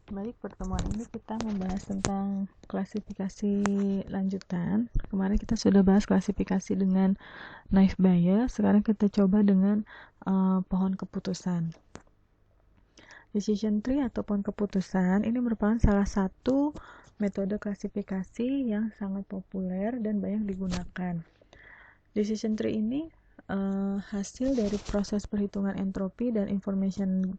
Baik, pertemuan ini kita membahas tentang klasifikasi lanjutan. Kemarin kita sudah bahas klasifikasi dengan knife Bayer, sekarang kita coba dengan pohon keputusan. Decision tree atau pohon keputusan ini merupakan salah satu metode klasifikasi yang sangat populer dan banyak digunakan. Decision tree ini hasil dari proses perhitungan entropi dan information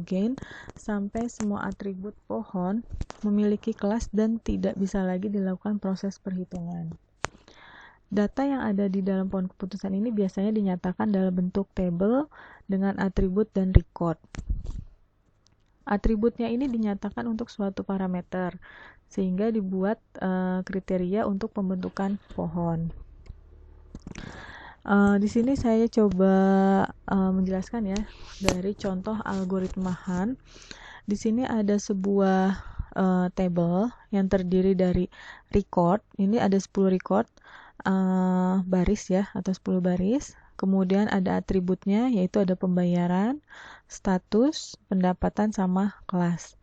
gain sampai semua atribut pohon memiliki kelas dan tidak bisa lagi dilakukan proses perhitungan. Data yang ada di dalam pohon keputusan ini biasanya dinyatakan dalam bentuk tabel dengan atribut dan record. Atributnya ini dinyatakan untuk suatu parameter, sehingga dibuat kriteria untuk pembentukan pohon. Di sini saya coba menjelaskan ya dari contoh algoritma Han. Di sini ada sebuah table yang terdiri dari record. Ini ada 10 record baris ya, atau 10 baris. Kemudian ada atributnya, yaitu ada pembayaran, status, pendapatan, sama kelas.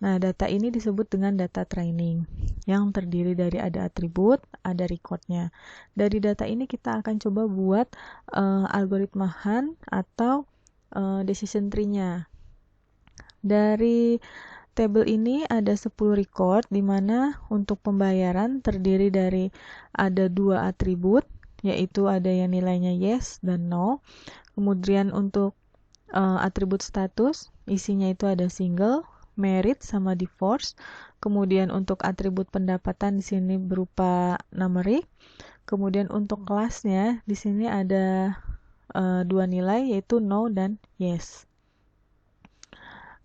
Nah, data ini disebut dengan data training yang terdiri dari ada atribut, ada recordnya. Dari data ini kita akan coba buat algoritma Han atau decision tree-nya. Dari tabel ini ada 10 record, di mana untuk pembayaran terdiri dari ada 2 atribut, yaitu ada yang nilainya yes dan no. Kemudian untuk atribut status, isinya itu ada single, merit, sama divorce. Kemudian untuk atribut pendapatan di sini berupa numeric. Kemudian untuk kelasnya di sini ada 2 nilai, yaitu no dan yes.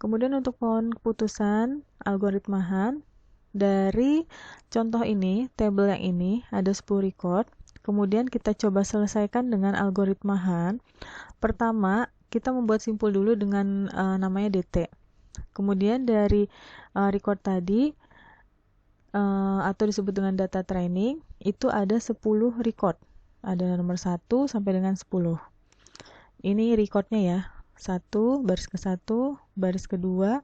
Kemudian untuk pohon keputusan algoritma Han, dari contoh ini, tabel yang ini ada 10 record. Kemudian kita coba selesaikan dengan algoritma Han. Pertama, kita membuat simpul dulu dengan namanya DT. Kemudian dari record tadi atau disebut dengan data training, itu ada 10 record. Ada nomor 1 sampai dengan 10. Ini recordnya ya. 1, baris ke-1, baris ke-2,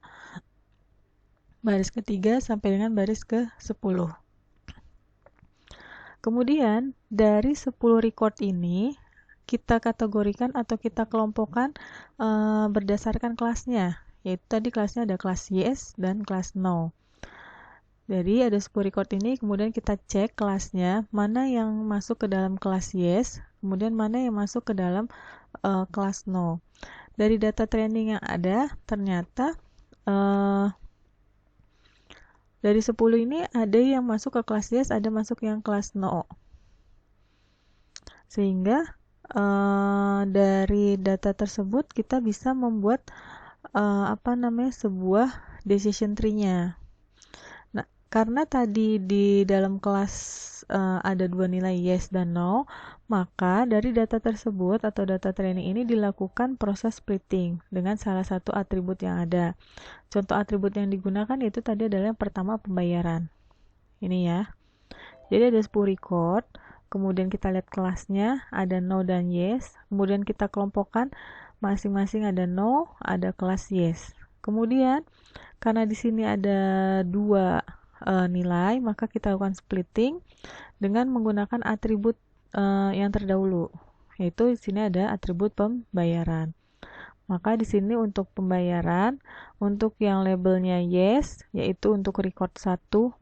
baris ke-3 sampai dengan baris ke-10. Kemudian dari 10 record ini kita kategorikan atau kita kelompokkan berdasarkan kelasnya. Yaitu tadi kelasnya ada kelas yes dan kelas no. Jadi ada 10 record ini, kemudian kita cek kelasnya, mana yang masuk ke dalam kelas yes, kemudian mana yang masuk ke dalam kelas no. Dari data training yang ada, ternyata dari 10 ini ada yang masuk ke kelas yes, ada masuk yang kelas no. Sehingga dari data tersebut kita bisa membuat sebuah decision tree-nya. Nah, karena tadi di dalam kelas ada 2 nilai yes dan no, maka dari data tersebut atau data training ini dilakukan proses splitting dengan salah satu atribut yang ada. Contoh atribut yang digunakan itu tadi adalah yang pertama pembayaran. Ini ya. Jadi ada 10 record. Kemudian kita lihat kelasnya, ada no dan yes. Kemudian kita kelompokkan masing-masing ada no, ada kelas yes. Kemudian karena di sini ada 2 nilai, maka kita lakukan splitting dengan menggunakan atribut yang terdahulu. Yaitu di sini ada atribut pembayaran. Maka di sini untuk pembayaran, untuk yang labelnya yes, yaitu untuk record 147.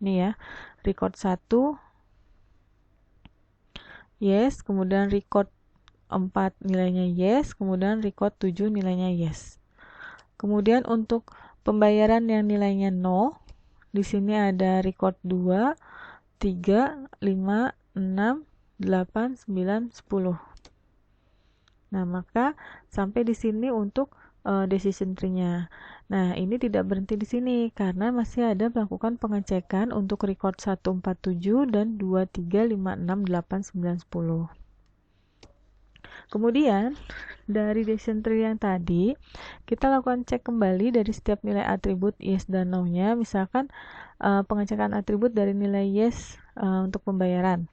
Ini ya, record 1 yes, kemudian record 4 nilainya yes, kemudian record 7 nilainya yes. Kemudian untuk pembayaran yang nilainya no, di sini ada record 2, 3, 5, 6, 8, 9, 10. Nah, maka sampai di sini untuk decision tree-nya. Nah, ini tidak berhenti di sini karena masih ada melakukan pengecekan untuk record 147 dan 2, 3, 5, 6, 8, 9, 10. Kemudian dari decision tree yang tadi kita lakukan cek kembali dari setiap nilai atribut yes dan no-nya. Misalkan pengecekan atribut dari nilai yes untuk pembayaran.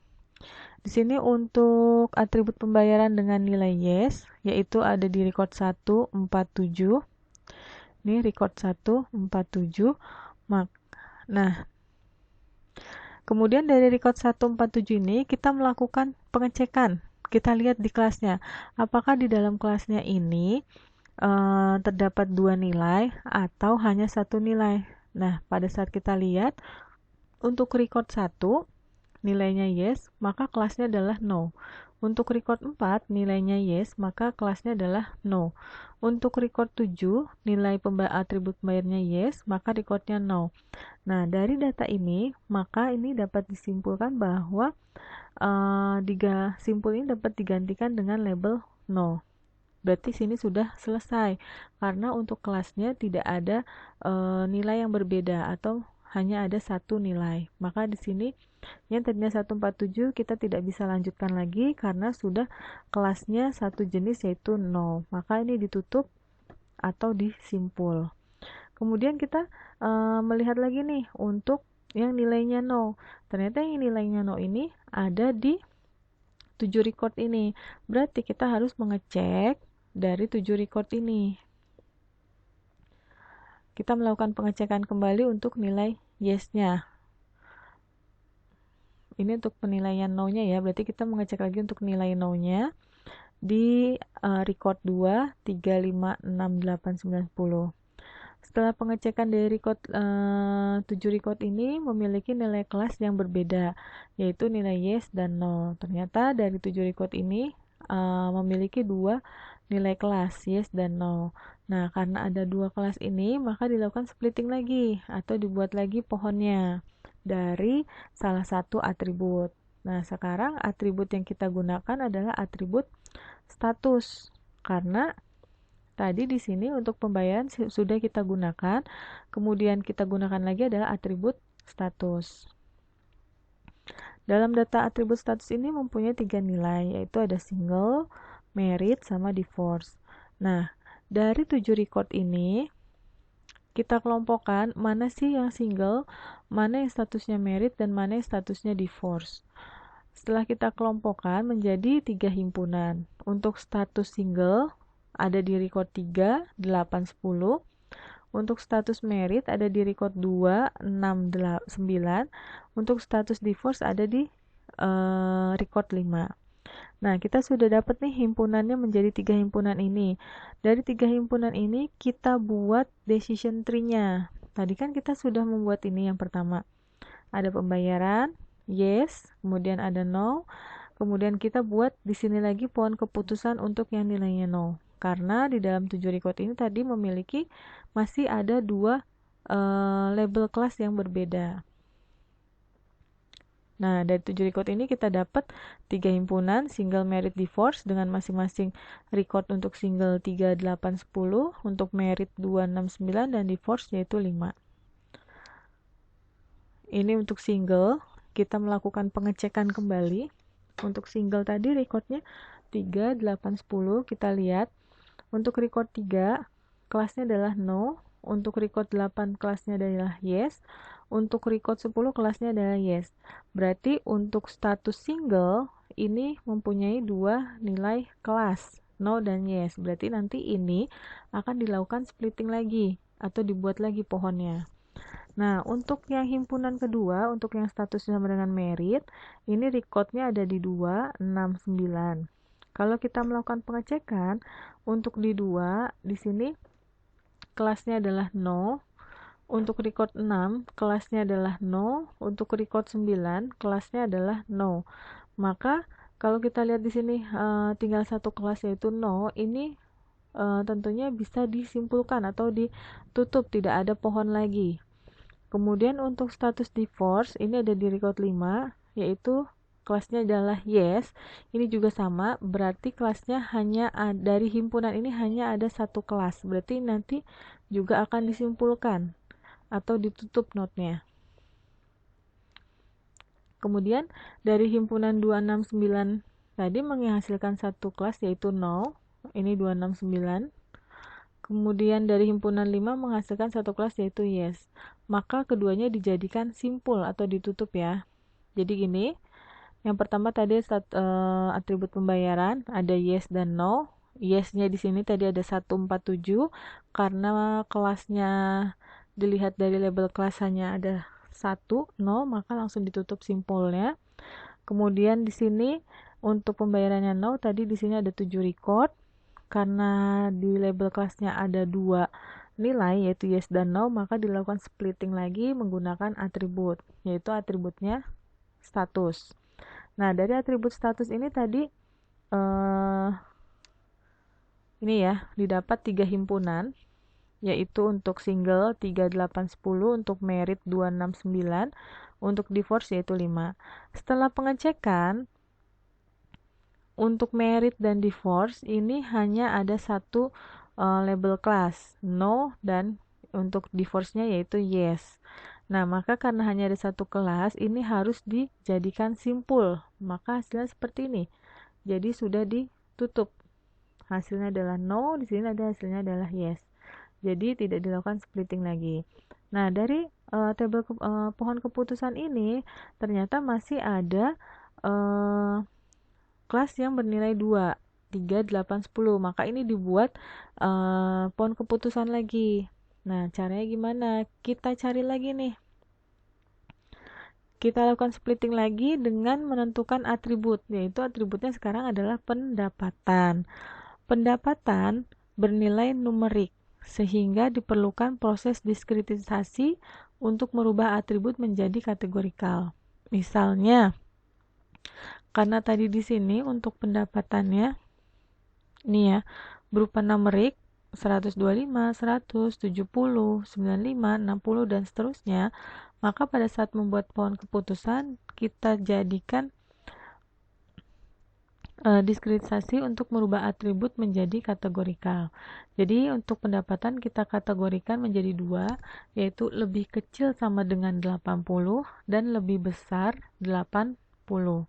Di sini untuk atribut pembayaran dengan nilai yes, yaitu ada di record 147. Ini record 147. Nah, kemudian dari record 147 ini kita melakukan pengecekan. Kita lihat di kelasnya, apakah di dalam kelasnya ini terdapat 2 nilai atau hanya 1 nilai. Nah, pada saat kita lihat untuk record 1 nilainya yes, maka kelasnya adalah no. Untuk record 4 nilainya yes, maka kelasnya adalah no. Untuk record 7 nilai atribut pembayarnya yes, maka recordnya no. Nah, dari data ini, maka ini dapat disimpulkan bahwa simpul ini dapat digantikan dengan label no. Berarti sini sudah selesai, karena untuk kelasnya tidak ada nilai yang berbeda atau hanya ada 1 nilai. Maka di sini yang tadinya 147 kita tidak bisa lanjutkan lagi karena sudah kelasnya satu jenis yaitu no. Maka ini ditutup atau disimpul. Kemudian kita melihat lagi nih untuk yang nilainya no. Ternyata yang nilainya no ini ada di 7 record ini. Berarti kita harus mengecek dari 7 record ini. Kita melakukan pengecekan kembali untuk nilai yes-nya. Ini untuk penilaian no-nya ya. Berarti kita mengecek lagi untuk nilai no-nya di record 2, 3, 5, 6, 8, 9, 10. Setelah pengecekan dari record 7 record ini memiliki nilai kelas yang berbeda, yaitu nilai yes dan no. Ternyata dari 7 record ini memiliki 2 nilai kelas yes dan no. Nah, karena ada 2 kelas ini, maka dilakukan splitting lagi atau dibuat lagi pohonnya dari salah satu atribut. Nah, sekarang atribut yang kita gunakan adalah atribut status, karena tadi di sini untuk pembayaran sudah kita gunakan, kemudian kita gunakan lagi adalah atribut status. Dalam data atribut status ini mempunyai 3 nilai, yaitu ada single, merit, sama divorce. Nah, dari 7 record ini kita kelompokkan mana sih yang single, mana yang statusnya merit, dan mana yang statusnya divorce. Setelah kita kelompokkan menjadi 3 himpunan. Untuk status single ada di record 3, 8, 10. Untuk status merit ada di record 2, 6, 9. Untuk status divorce ada di record 5. Nah, kita sudah dapat nih himpunannya menjadi 3 himpunan ini. Dari 3 himpunan ini kita buat decision tree-nya. Tadi kan kita sudah membuat ini yang pertama. Ada pembayaran, yes, kemudian ada no. Kemudian kita buat di sini lagi pohon keputusan untuk yang nilainya no. Karena di dalam 7 record ini tadi memiliki masih ada 2 label kelas yang berbeda. Nah, dari 7 record ini kita dapat 3 himpunan single, merit, divorce dengan masing-masing record untuk single 3, 8, 10, untuk merit 2, 6, 9, dan divorce yaitu 5. Ini untuk single, kita melakukan pengecekan kembali. Untuk single tadi recordnya 3, 8, 10, kita lihat. Untuk record 3, kelasnya adalah no. Untuk record 8, kelasnya adalah yes. Untuk record 10 kelasnya adalah yes. Berarti untuk status single ini mempunyai 2 nilai kelas, no dan yes. Berarti nanti ini akan dilakukan splitting lagi atau dibuat lagi pohonnya. Nah, untuk yang himpunan kedua, untuk yang statusnya sama dengan merit, ini recordnya ada di 2, 6, 9. Kalau kita melakukan pengecekan, untuk di 2, di sini kelasnya adalah no. Untuk record 6, kelasnya adalah no. Untuk record 9, kelasnya adalah no. Maka kalau kita lihat di sini tinggal satu kelas yaitu no, ini tentunya bisa disimpulkan atau ditutup, tidak ada pohon lagi. Kemudian untuk status divorce, ini ada di record 5, yaitu kelasnya adalah yes. Ini juga sama, berarti kelasnya hanya dari himpunan ini hanya ada satu kelas. Berarti nanti juga akan disimpulkan atau ditutup notnya. Kemudian dari himpunan 269 tadi menghasilkan satu kelas yaitu no. Ini 269. Kemudian dari himpunan 5 menghasilkan satu kelas yaitu yes. Maka keduanya dijadikan simpul atau ditutup ya. Jadi gini, yang pertama tadi atribut pembayaran ada yes dan no. yes-nya di sini tadi ada 147 karena kelasnya dilihat dari label kelas hanya ada 1, 0, maka langsung ditutup simpulnya. Kemudian di sini untuk pembayarannya no, tadi di sini ada 7 record. Karena di label kelasnya ada 2 nilai yaitu yes dan no, maka dilakukan splitting lagi menggunakan atribut, yaitu atributnya status. Nah, dari atribut status ini tadi ini ya, didapat 3 himpunan, yaitu untuk single 3, 8, 10, untuk merit 2, 6, 9, untuk divorce yaitu 5. Setelah pengecekan, untuk merit dan divorce ini hanya ada satu label kelas, no, dan untuk divorce-nya yaitu yes. Nah, maka karena hanya ada satu kelas, ini harus dijadikan simpul. Maka hasilnya seperti ini. Jadi sudah ditutup. Hasilnya adalah no, di sini ada hasilnya adalah yes. Jadi tidak dilakukan splitting lagi. Nah, dari tabel pohon keputusan ini ternyata masih ada kelas yang bernilai 2, 3, 8, 10. Maka ini dibuat pohon keputusan lagi. Nah, caranya gimana? Kita cari lagi nih. Kita lakukan splitting lagi dengan menentukan atribut, yaitu atributnya sekarang adalah pendapatan. Pendapatan bernilai numerik, sehingga diperlukan proses diskritisasi untuk merubah atribut menjadi kategorikal. Misalnya, karena tadi di sini untuk pendapatannya ini ya, berupa numerik 125, 100, 70, 95, 60 dan seterusnya, maka pada saat membuat pohon keputusan kita jadikan diskritisasi untuk merubah atribut menjadi kategorikal. Jadi untuk pendapatan kita kategorikan menjadi 2, yaitu lebih kecil sama dengan 80 dan lebih besar 80.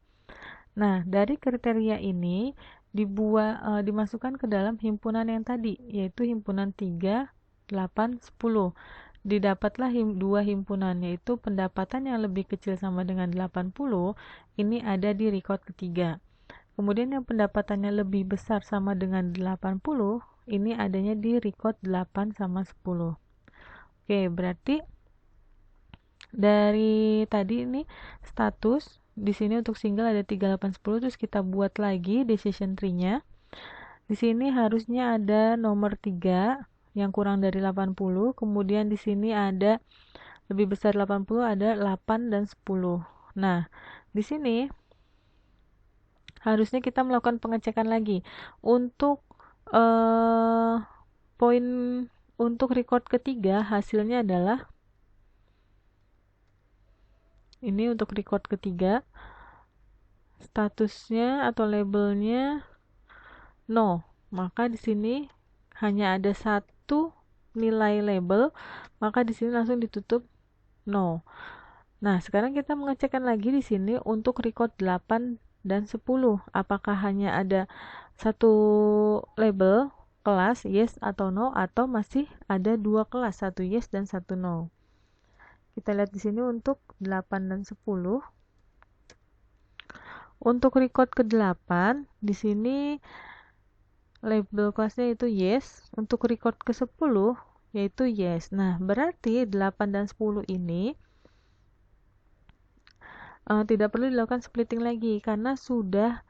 Nah, dari kriteria ini dimasukkan ke dalam himpunan yang tadi, yaitu himpunan 3, 8, 10. Didapatlah 2 himpunan, yaitu pendapatan yang lebih kecil sama dengan 80, ini ada di record ketiga. Kemudian yang pendapatannya lebih besar sama dengan 80, ini adanya di record 8 sama 10. Oke, berarti dari tadi ini status di sini untuk single ada 3, 8, 10, terus kita buat lagi decision tree-nya. Di sini harusnya ada nomor 3 yang kurang dari 80, kemudian di sini ada lebih besar 80, ada 8 dan 10. Nah, di sini harusnya kita melakukan pengecekan lagi untuk poin untuk record ketiga. Hasilnya adalah ini untuk record ketiga, statusnya atau labelnya no, maka di sini hanya ada satu nilai label, maka di sini langsung ditutup no. Nah, sekarang kita mengecekkan lagi di sini untuk record 8 dan 10. Apakah hanya ada satu label kelas yes atau no, atau masih ada 2 kelas, satu yes dan satu no. Kita lihat di sini untuk 8 dan 10. Untuk record ke-8, di sini label kelasnya itu yes. Untuk record ke-10 yaitu yes. Nah, berarti 8 dan 10 ini tidak perlu dilakukan splitting lagi karena sudah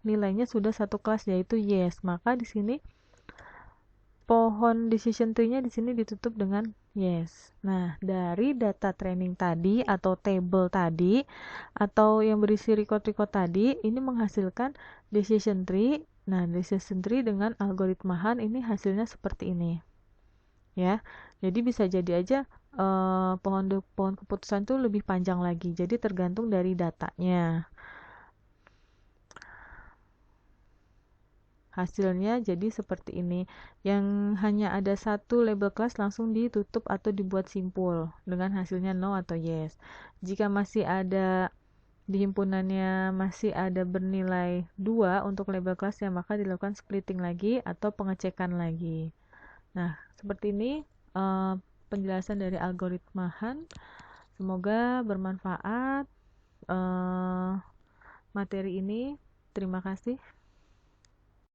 nilainya sudah satu kelas yaitu yes. Maka di sini pohon decision tree-nya di sini ditutup dengan yes. Nah, dari data training tadi atau table tadi atau yang berisi record-record tadi ini menghasilkan decision tree. Nah, decision tree dengan algoritma Han ini hasilnya seperti ini. Ya. Jadi bisa jadi aja pohon keputusan itu lebih panjang lagi. Jadi tergantung dari datanya. Hasilnya jadi seperti ini, yang hanya ada satu label kelas langsung ditutup atau dibuat simpul dengan hasilnya no atau yes. Jika masih ada di himpunannya masih ada bernilai 2 untuk label kelasnya, maka dilakukan splitting lagi atau pengecekan lagi. Nah, seperti ini penjelasan dari algoritma Han. Semoga bermanfaat materi ini. Terima kasih.